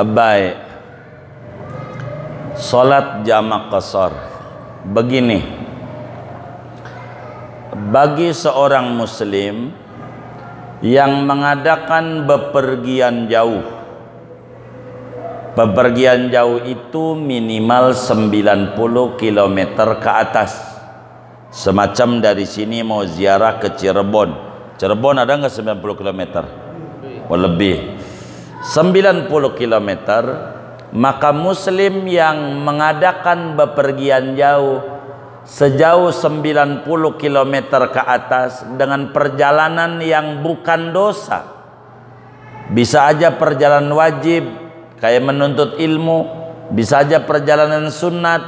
Baik. Salat jamak qasar. Begini. Bagi seorang muslim yang mengadakan bepergian jauh. Bepergian jauh itu minimal 90 km ke atas. Semacam dari sini mau ziarah ke Cirebon. Cirebon ada nggak 90 km? Oh, lebih. 90 km. Maka muslim yang mengadakan bepergian jauh sejauh 90 km ke atas dengan perjalanan yang bukan dosa, bisa aja perjalanan wajib kayak menuntut ilmu, bisa aja perjalanan sunat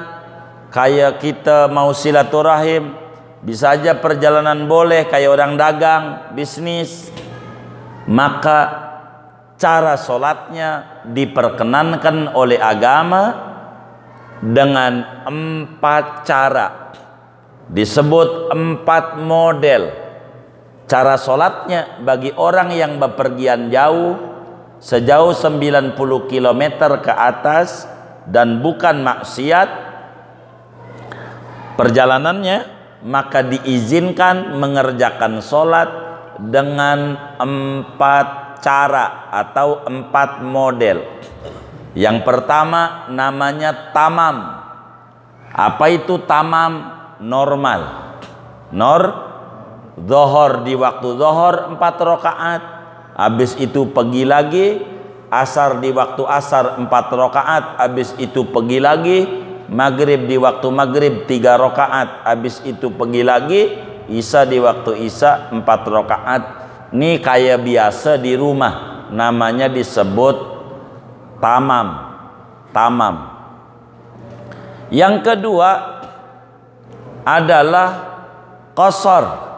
kayak kita mau silaturahim, bisa aja perjalanan boleh kayak orang dagang, bisnis, maka cara sholatnya diperkenankan oleh agama dengan 4 cara. Disebut 4 model cara sholatnya bagi orang yang bepergian jauh sejauh 90 km ke atas dan bukan maksiat perjalanannya, maka diizinkan mengerjakan sholat dengan 4 cara atau 4 model. Yang pertama namanya tamam. Apa itu tamam? Normal. Zuhur di waktu zuhur 4 rakaat, habis itu pergi lagi. Asar di waktu asar 4 rakaat, habis itu pergi lagi. Maghrib di waktu maghrib 3 rakaat, habis itu pergi lagi. Isya di waktu isya 4 rakaat. Ini kayak biasa di rumah, namanya disebut tamam. Yang kedua adalah qasar.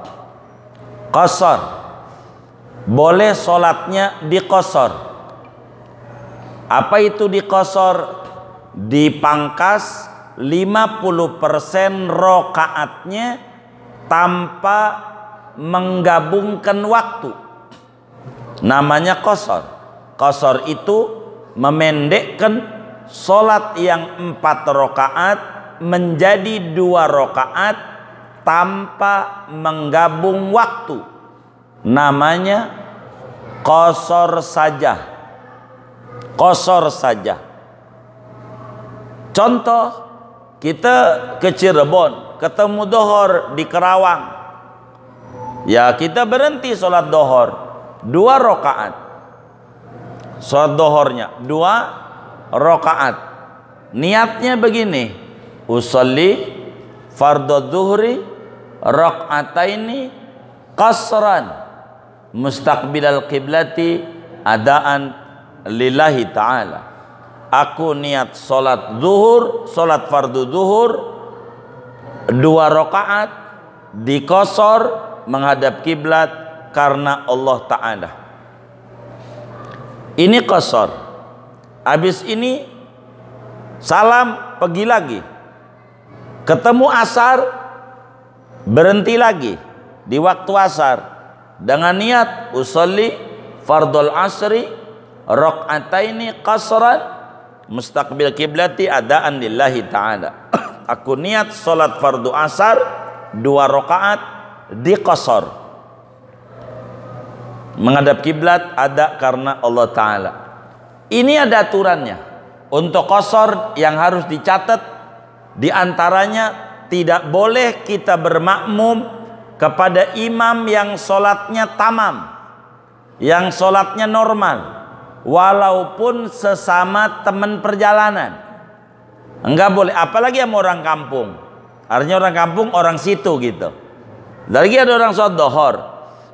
Boleh sholatnya diqasar. Apa itu diqasar? Dipangkas 50% rakaatnya tanpa menggabungkan waktu, namanya qasar. Qasar itu memendekkan sholat yang 4 rakaat menjadi 2 rakaat tanpa menggabung waktu, namanya qasar saja. Contoh, kita ke Cirebon ketemu dohor di Kerawang, ya kita berhenti sholat dohor 2 rakaat. Sholat dohornya 2 rakaat. Niatnya begini: usolli fardhu dhuhri raka'ataini qasran mustaqbilal qiblati adaan lillahi ta'ala. Aku niat sholat zuhur, sholat fardu zuhur 2 rakaat diqasar menghadap kiblat karena Allah Ta'ala. Ini qasar. Habis ini salam, pergi lagi. Ketemu asar, berhenti lagi di waktu asar dengan niat usolli fardul asri raka'ataini qasran mustaqbil kiblati adaan lillahi ta'ala. Aku niat salat fardu asar 2 rakaat diqasar menghadap kiblat ada karena Allah Ta'ala. Ini ada aturannya. Untuk qasar yang harus dicatat, diantaranya tidak boleh kita bermakmum kepada imam yang sholatnya tamam, yang sholatnya normal, walaupun sesama teman perjalanan. Enggak boleh, apalagi sama orang kampung. Artinya orang kampung, orang situ gitu. Lagi ada orang sholat dohor,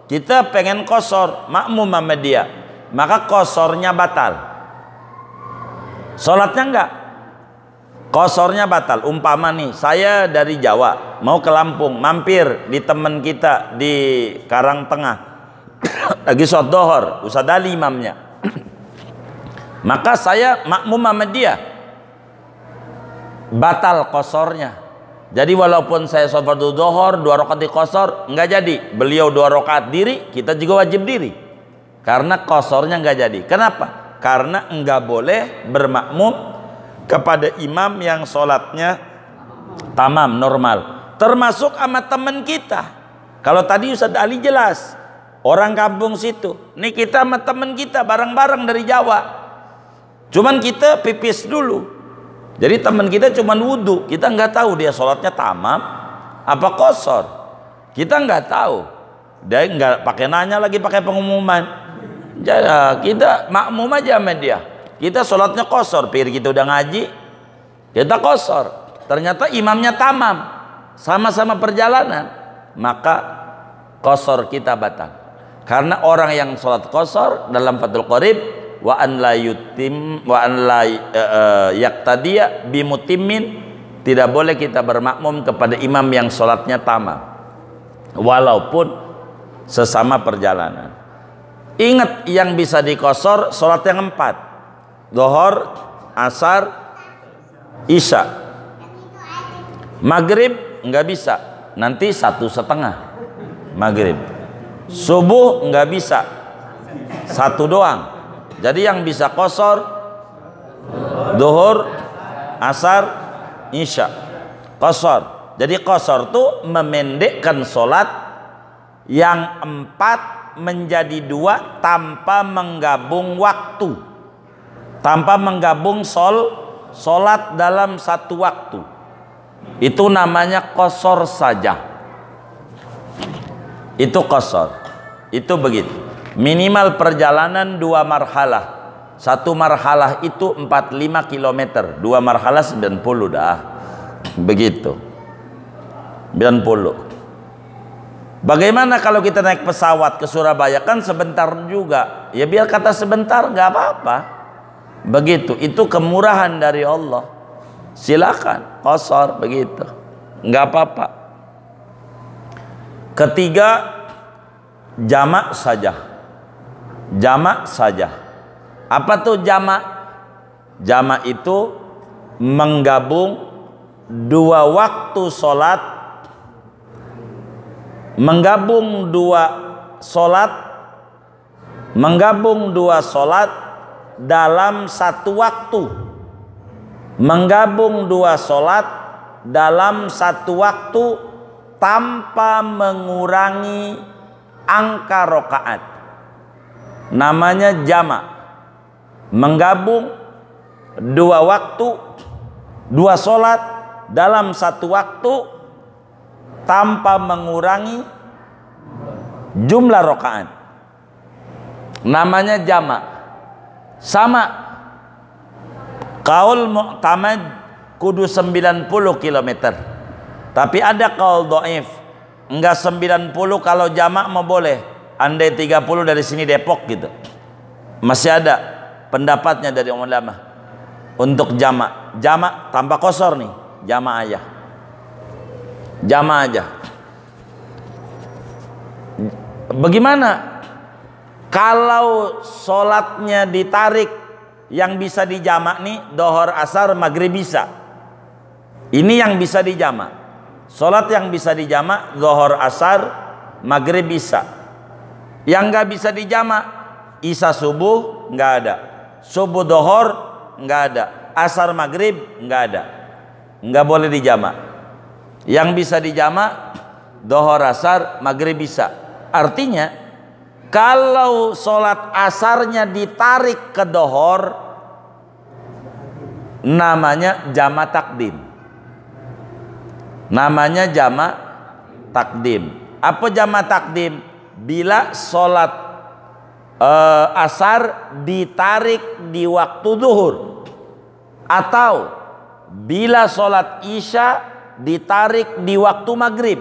kita pengen qasar makmum sama dia, maka qasarnya batal, sholatnya enggak, qasarnya batal. Umpama nih, saya dari Jawa mau ke Lampung, mampir di teman kita di Karangtengah lagi sholat dohor, Ustadz Ali imamnya, maka saya makmum sama dia, batal qasarnya. Jadi walaupun saya sholat fardu zuhur 2 rakaat diqasar, enggak jadi. Beliau 2 rakaat diri, kita juga wajib diri. Karena qasarnya enggak jadi. Kenapa? karena enggak boleh bermakmum kepada imam yang sholatnya tamam, normal. Termasuk sama teman kita. Kalau tadi Ustadz Ali jelas, orang kampung situ, nih kita sama teman kita bareng-bareng dari Jawa, cuman kita pipis dulu. Jadi teman kita cuman wudhu, kita nggak tahu dia sholatnya tamam apa qashar, kita nggak tahu. Dia nggak pakai nanya lagi, pakai pengumuman. Jadi kita makmum aja sama dia. Kita sholatnya qashar, pikir kita udah ngaji, kita qashar. Ternyata imamnya tamam, sama-sama perjalanan, maka qashar kita batal. Karena orang yang sholat qashar dalam Fathul Qorib, wa an la yutim wa an la yaqtadiya bimutimmin, tidak boleh kita bermakmum kepada imam yang sholatnya tamam walaupun sesama perjalanan. Ingat, yang bisa diqashar sholat yang 4, Zuhur, Asar, Isya. Maghrib nggak bisa, nanti 1,5 maghrib. Subuh nggak bisa, 1 doang. Jadi yang bisa qashar Zuhur, Asar, Isya. Qashar. Jadi qashar itu memendekkan sholat yang 4 menjadi 2 tanpa menggabung waktu, tanpa menggabung sholat dalam satu waktu. Itu namanya qashar saja. Itu qashar. Itu begitu. Minimal perjalanan 2 marhalah. 1 marhalah itu 45 km, 2 marhalah 90 dah. Begitu. 90. Bagaimana kalau kita naik pesawat ke Surabaya? Kan sebentar juga. Ya biar kata sebentar, nggak apa-apa. Begitu. Itu kemurahan dari Allah. Silakan qashar begitu, nggak apa-apa. Ketiga, jamak saja. Jamak saja. Apa tuh jamak? Jamak itu menggabung 2 waktu sholat, menggabung 2 sholat dalam satu waktu, menggabung 2 sholat dalam satu waktu tanpa mengurangi angka rokaat. Namanya jamak. Menggabung 2 waktu, 2 sholat dalam satu waktu tanpa mengurangi jumlah rokaat. Namanya jamak. Sama kaul mu'tamad kudu 90 km. Tapi ada kaul dhaif, enggak 90, kalau jamak mau boleh. Andai 30 dari sini Depok gitu. Masih ada pendapatnya dari ulama untuk jamak. Jamak tanpa qashar nih, jamak aja. Jamak aja. Bagaimana kalau sholatnya ditarik? Yang bisa dijamak nih Zuhur, Asar, Maghrib bisa. Ini yang bisa dijamak. Sholat yang bisa dijamak Zuhur, Asar, Maghrib bisa. Yang nggak bisa dijamak Isya, Subuh nggak ada, Subuh, Zuhur nggak ada, Asar, Maghrib nggak ada, nggak boleh dijamak. Yang bisa dijamak Zuhur, Asar, Maghrib bisa. Artinya kalau sholat asarnya ditarik ke Zuhur, namanya jamak takdim. Namanya jamak takdim. Apa jamak takdim? Bila sholat asar ditarik di waktu zuhur, atau bila sholat isya ditarik di waktu maghrib,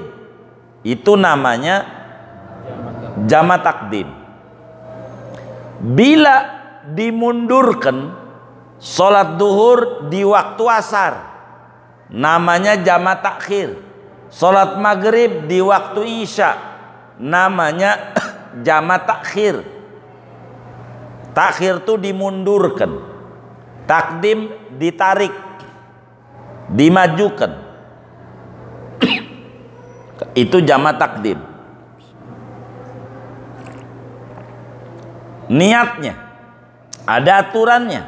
itu namanya jamak takdim. Bila dimundurkan sholat zuhur di waktu asar, namanya jamak takhir. Sholat maghrib di waktu isya, namanya jamak takhir. Takhir itu dimundurkan, takdim ditarik, dimajukan. Itu jamak takdim. Niatnya Ada aturannya.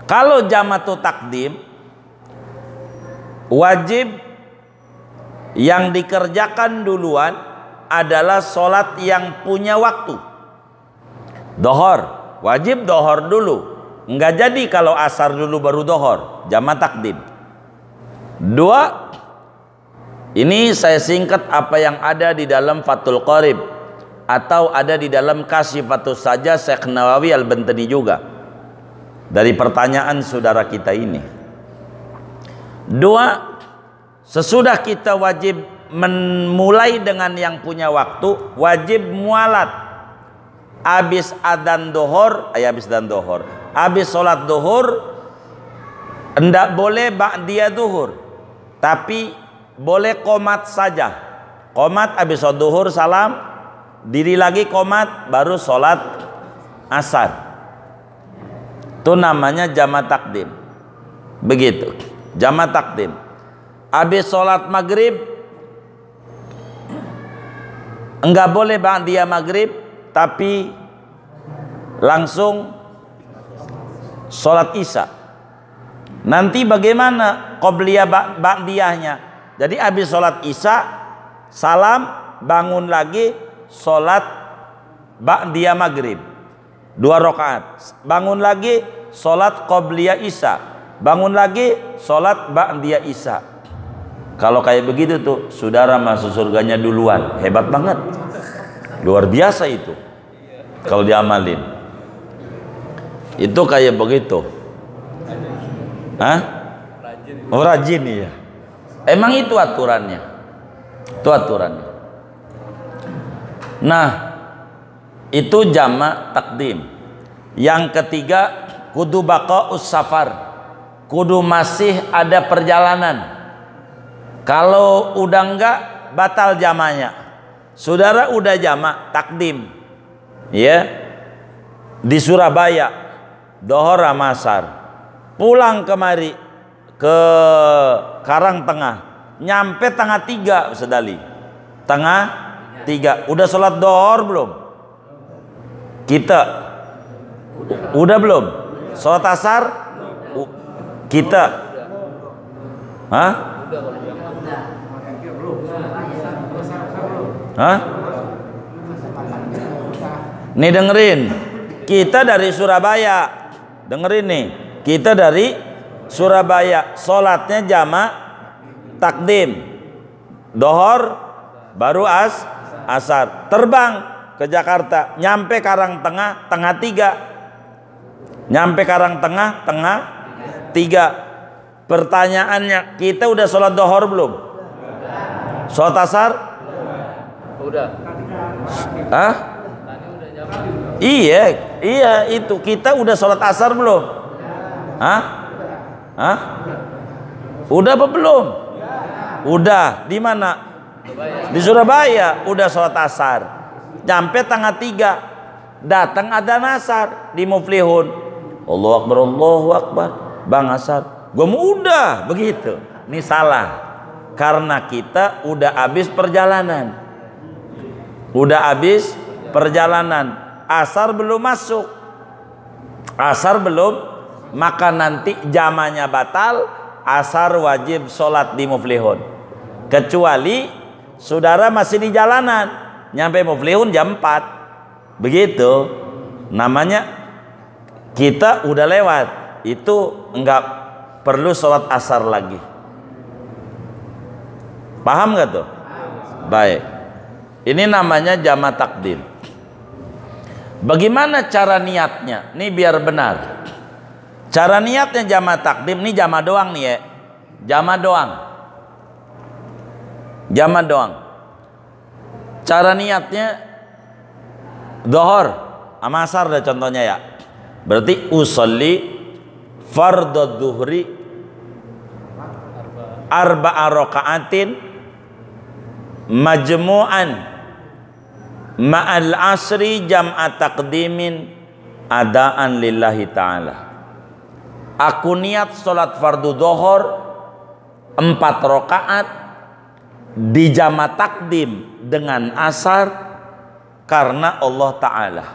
Kalau jamatu takdim, wajib yang dikerjakan duluan adalah sholat yang punya waktu. Dohor, wajib dohor dulu. Enggak jadi kalau asar dulu baru dohor, jamak takdim. Dua, ini saya singkat apa yang ada di dalam Fathul Qorib atau ada di dalam Kasyifatus Saja Syekh Nawawi Al-Bantani juga, dari pertanyaan saudara kita ini. Dua, sesudah kita wajib memulai dengan yang punya waktu, wajib mualat. Habis adzan dohor, habis sholat dohor, enggak boleh ba'diyah duhur, tapi boleh qomat saja. Qomat habis sholat duhur salam, diri lagi qomat, baru sholat asar. Itu namanya jamak takdim. Begitu, jamak takdim. Habis sholat maghrib, enggak boleh ba'diyah maghrib, tapi langsung sholat isya. Nanti bagaimana qobliyah ba'diyahnya? Jadi habis sholat isya, salam, bangun lagi, sholat ba'diyah maghrib 2 rakaat, bangun lagi, sholat qobliyah isya, bangun lagi, sholat ba'diyah isya. Kalau kayak begitu tuh, saudara masuk surganya duluan. Hebat banget, luar biasa itu kalau diamalin. Itu kayak begitu. Hah? Oh, rajin ya. Emang itu aturannya. Itu aturannya. Nah, itu jamak takdim. Yang ketiga, kudu baqa'us safar. Kudu masih ada perjalanan. Kalau udah enggak, batal jamaknya. Saudara udah jamak takdim, ya, di Surabaya, dohor sama asar, pulang kemari ke Karangtengah, nyampe tengah 3 sedali, tengah 3, udah sholat dohor belum? Kita udah belum? Sholat asar kita, hah? Hah? Nih dengerin, kita dari Surabaya, dengerin nih, kita dari Surabaya, sholatnya jamak takdim, dohor baru asar, terbang ke Jakarta, nyampe Karangtengah tengah 3, nyampe Karangtengah tengah 3. Pertanyaannya, kita udah sholat dohor belum? Sholat asar? Udah. Hah? Iya itu, kita udah sholat asar belum? Hah? Hah? Udah apa belum? Udah. Di mana? Di Surabaya. Udah sholat asar. Nyampe tengah 3, datang adzan asar di Muflihun. Allahu Akbar, Allahu Akbar. Bang asar. Gua mau udah begitu. Ini salah. Karena kita udah habis perjalanan. Udah habis perjalanan, asar belum masuk, asar belum, maka nanti jamannya batal, asar wajib sholat di Muflihun. Kecuali saudara masih di jalanan, nyampe Muflihun jam 4, begitu, namanya kita udah lewat, itu enggak perlu sholat asar lagi. Paham gak tuh? Baik. Ini namanya jamak takdim. Bagaimana cara niatnya? Ini biar benar. Cara niatnya jamak takdim, ini jamak doang nih ya. Jamak doang. Jamak doang. Cara niatnya dohor sama asar dah contohnya ya. Berarti usolli fardhu dhuhri arba'a raka'atin majmu'an ma'al asri jam'a taqdimin adaan lillahi ta'ala. Aku niat sholat fardu dohor 4 rakaat di jamak takdim dengan asar karena Allah Ta'ala.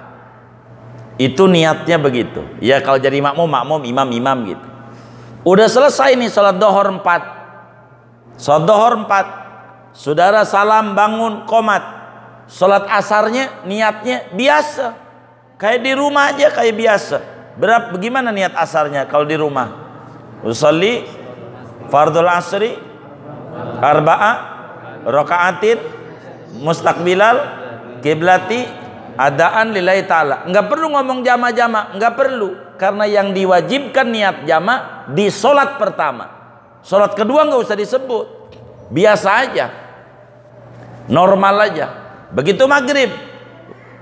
Itu niatnya begitu. Ya kalau jadi makmum, makmum, imam, imam gitu. Udah selesai nih sholat dohor 4. Sholat dohor 4. Saudara salam, bangun, qomat. Sholat asarnya niatnya biasa. Kayak di rumah aja kayak biasa. Bagaimana niat asarnya kalau di rumah? Usolli fardul asri arba'a raka'atin mustaqbilal kiblati adaan lillahi ta'ala. Enggak perlu ngomong jama-jama, enggak perlu, karena yang diwajibkan niat jama di sholat pertama. Sholat kedua enggak usah disebut, biasa aja, normal aja. Begitu maghrib,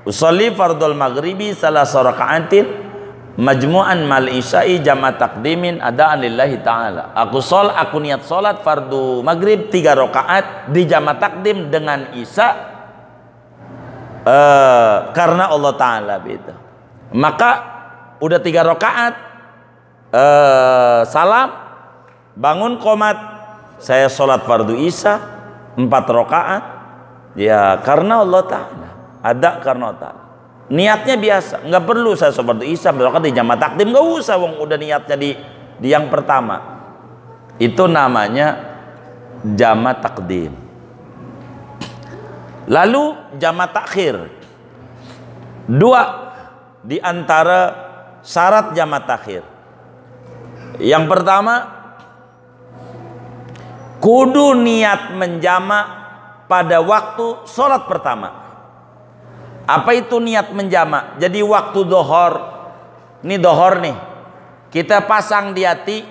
usolli fardul maghribi salasa raka'atin majmu'an mal isya'i jama takdimin adaan lillahi ta'ala. Aku niat sholat fardu maghrib 3 rakaat di jama takdim dengan isya karena Allah Ta'ala gitu. Maka udah 3 rakaat, salam, bangun qomat, saya sholat fardu isya 4 rakaat ya karena Allah Ta'ala, ada karena Allah Ta'ala. Niatnya biasa, nggak perlu saya sholat fardu isya berangkat di jamaah takdim, nggak usah, wong udah niatnya di yang pertama. Itu namanya jamaah takdim. Lalu jamaah takhir. 2 di antara syarat jamaah takhir. Yang pertama, kudu niat menjamak pada waktu sholat pertama. Apa itu niat menjamak? Jadi waktu dohor, ini dohor nih, kita pasang di hati,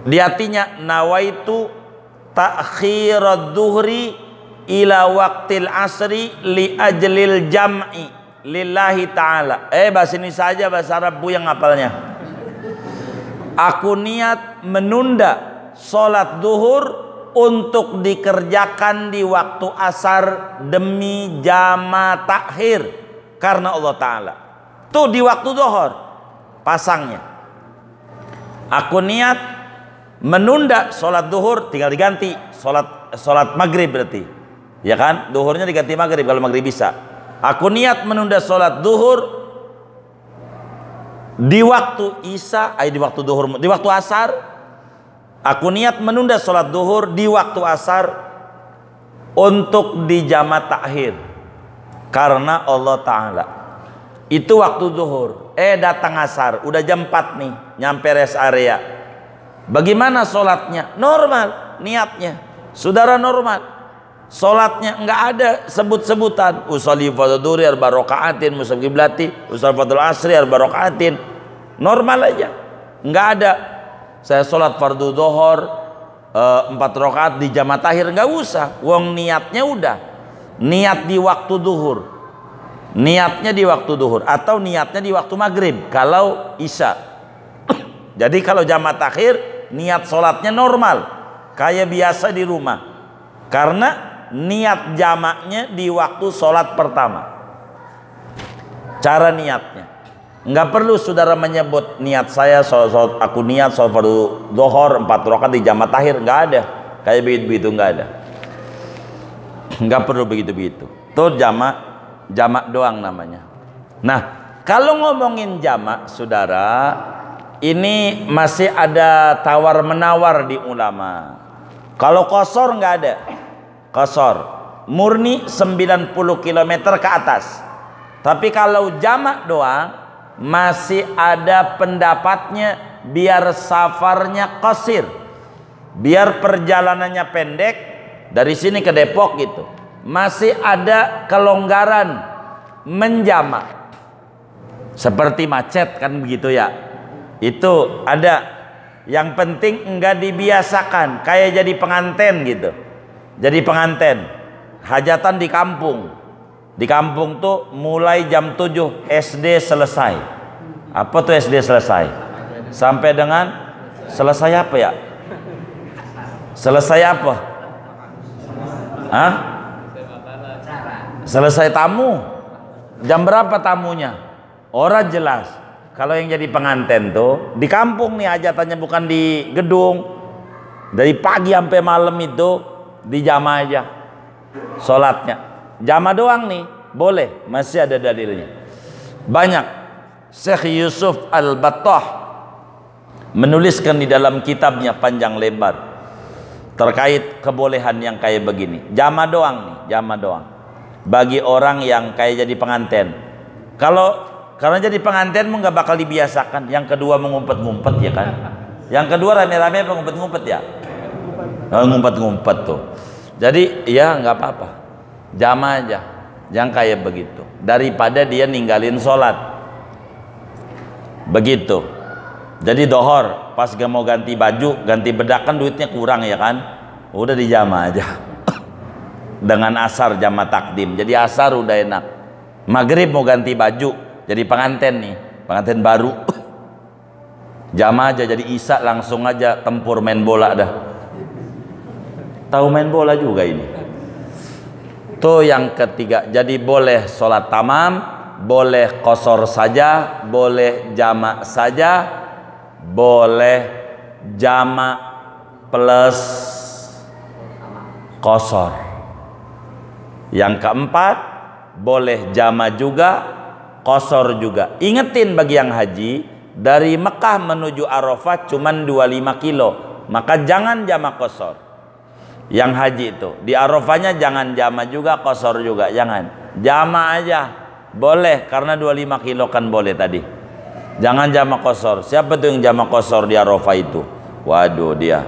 di hatinya nawaitu ta'khirad duhri ila waqtil asri li ajlil jam'i lillahi ta'ala. Bahasa ini saja, bahasa Arab bu yang ngapalnya. Aku niat menunda sholat duhur untuk dikerjakan di waktu asar demi jama takhir karena Allah Ta'ala. Tuh di waktu duhur pasangnya. Aku niat menunda sholat duhur, tinggal diganti sholat maghrib berarti, ya kan? Duhurnya diganti maghrib kalau maghrib bisa. Aku niat menunda sholat duhur di waktu isya, di waktu duhur, di waktu asar. Aku niat menunda sholat duhur di waktu asar untuk di jama takhir karena Allah Ta'ala. Itu waktu duhur. Datang asar, udah jam 4 nih, nyampe rest area. Bagaimana sholatnya? Normal niatnya, saudara, normal sholatnya, nggak ada sebut-sebutan usolli fardhu dhuhri arba raka'atin mustaqbilati usolli fardhu asri arba raka'atin, normal aja, nggak ada saya sholat fardu dhuhur 4 rakaat di jama takhir, nggak usah, wong niatnya udah niat di waktu duhur, niatnya di waktu duhur atau niatnya di waktu maghrib kalau isya. Jadi kalau jama takhir niat sholatnya normal kayak biasa di rumah karena niat jamaknya di waktu sholat pertama. Cara niatnya nggak perlu saudara menyebut niat saya aku niat sholat fardu dhuhur 4 rakaat di jama takhir, nggak ada kayak begitu, nggak ada, nggak perlu begitu. Itu jamak doang namanya. Nah, kalau ngomongin jamak saudara, ini masih ada tawar menawar di ulama. Kalau qasar nggak ada, qasar murni 90 km ke atas. Tapi kalau jamak doang masih ada pendapatnya, biar safarnya qasir, biar perjalanannya pendek dari sini ke Depok gitu, masih ada kelonggaran menjamak. Seperti macet kan begitu ya. Itu ada. Yang penting enggak dibiasakan kayak jadi penganten gitu. Jadi penganten hajatan di kampung. Di kampung tuh mulai jam 7 SD selesai. Apa tuh SD selesai? Sampai dengan selesai apa ya? Selesai apa? Hah? Selesai tamu. Jam berapa tamunya? Orang jelas. Kalau yang jadi penganten tuh di kampung nih, hajatannya bukan di gedung. Dari pagi sampai malam itu di jama aja sholatnya. Jama doang nih. boleh, masih ada dalilnya. Banyak. Syekh Yusuf Al-Battah menuliskan di dalam kitabnya panjang lebar terkait kebolehan yang kayak begini. Jama doang nih, jama doang. Bagi orang yang kayak jadi pengantin. Karena jadi pengantin nggak bakal dibiasakan. Yang kedua mengumpet-ngumpet ya kan. Yang kedua rame-rame mengumpet-ngumpet ya. Ngumpet-ngumpet tuh. Jadi ya nggak apa-apa. Jama aja. Yang kayak begitu. Daripada dia ninggalin sholat. Begitu. Jadi dohor pas gak mau ganti baju, ganti bedak kan duitnya kurang ya kan. Udah dijama aja. Dengan asar jama takdim. Jadi asar udah enak. Maghrib mau ganti baju. Jadi pengantin nih. Pengantin baru. Jama aja jadi isya langsung aja tempur main bola dah. Tahu main bola juga ini. Tuh yang ketiga. Jadi boleh sholat tamam, boleh qasar saja, boleh jamak saja, boleh jamak plus qasar. Yang keempat, boleh jamak juga, qasar juga. Ingetin bagi yang haji, dari Mekah menuju Arafah cuman 25 kilo, maka jangan jamak qasar. Yang haji itu di Arafahnya jangan jama juga, qasar juga, jangan. Jama aja boleh karena 25 kilo kan boleh tadi. Jangan jama qasar. Siapa tuh yang jama qasar di Arafah itu? Waduh dia.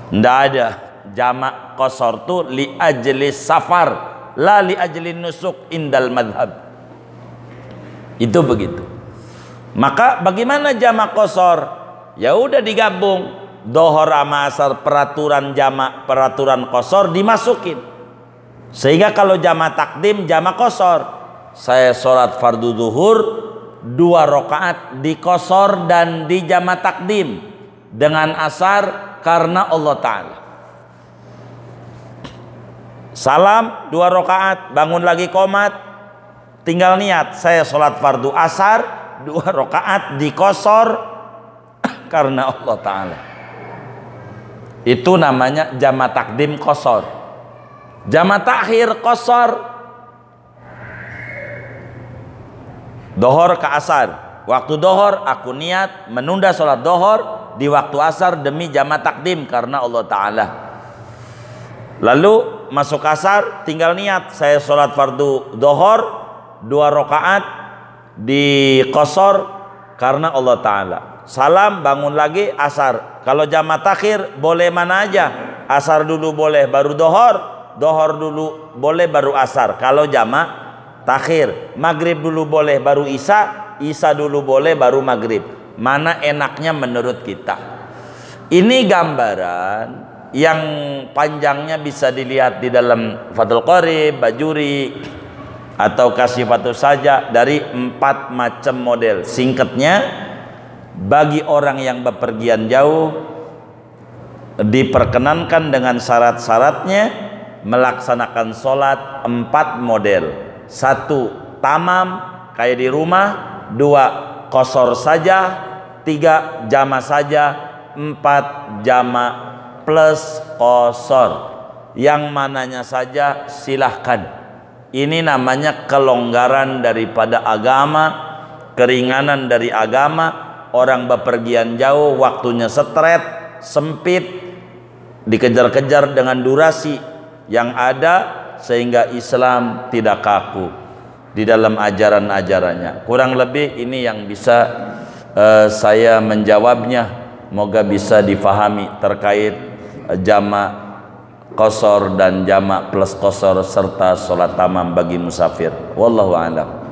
Nggak ada. Jama qasar tuh li ajli safar, la li ajli nusuk indal madhab. Itu begitu. Maka bagaimana jama qasar? Ya udah digabung. Dohor sama asar, peraturan jamak, peraturan qasar dimasukin. Sehingga kalau jamak takdim, jamak qasar. Saya sholat fardu zuhur 2 rakaat di qasar dan di jamak takdim dengan asar karena Allah Ta'ala. Salam 2 rakaat, bangun lagi qomat, tinggal niat saya sholat fardu asar 2 rakaat di qasar karena Allah Ta'ala. Itu namanya jama takdim qasar. Jama takhir qasar. Dohor ke asar. Waktu dohor aku niat menunda sholat dohor di waktu asar demi jama takdim karena Allah Ta'ala. Lalu masuk asar tinggal niat saya sholat fardu dohor 2 rakaat di qasar karena Allah Ta'ala. Salam bangun lagi asar. Kalau jama takhir boleh mana aja. Asar dulu boleh baru dohor, dohor dulu boleh baru asar. Kalau jama takhir, maghrib dulu boleh baru isya, isya dulu boleh baru maghrib. Mana enaknya menurut kita. Ini gambaran yang panjangnya bisa dilihat di dalam Fathul Qorib, Bajuri atau Kasifatus Saja dari 4 macam model. Singkatnya, bagi orang yang bepergian jauh diperkenankan dengan syarat-syaratnya melaksanakan sholat 4 model. 1 tamam kayak di rumah, 2 qasar saja, 3 jama saja, 4 jama plus qasar. Yang mananya saja silahkan. Ini namanya kelonggaran daripada agama, keringanan dari agama. Orang bepergian jauh, waktunya stret, sempit, dikejar-kejar dengan durasi yang ada, sehingga Islam tidak kaku di dalam ajaran-ajarannya. Kurang lebih ini yang bisa saya menjawabnya. Moga bisa difahami terkait jamak qasar dan jamak plus qasar serta sholat tamam bagi musafir. Wallahu a'lam.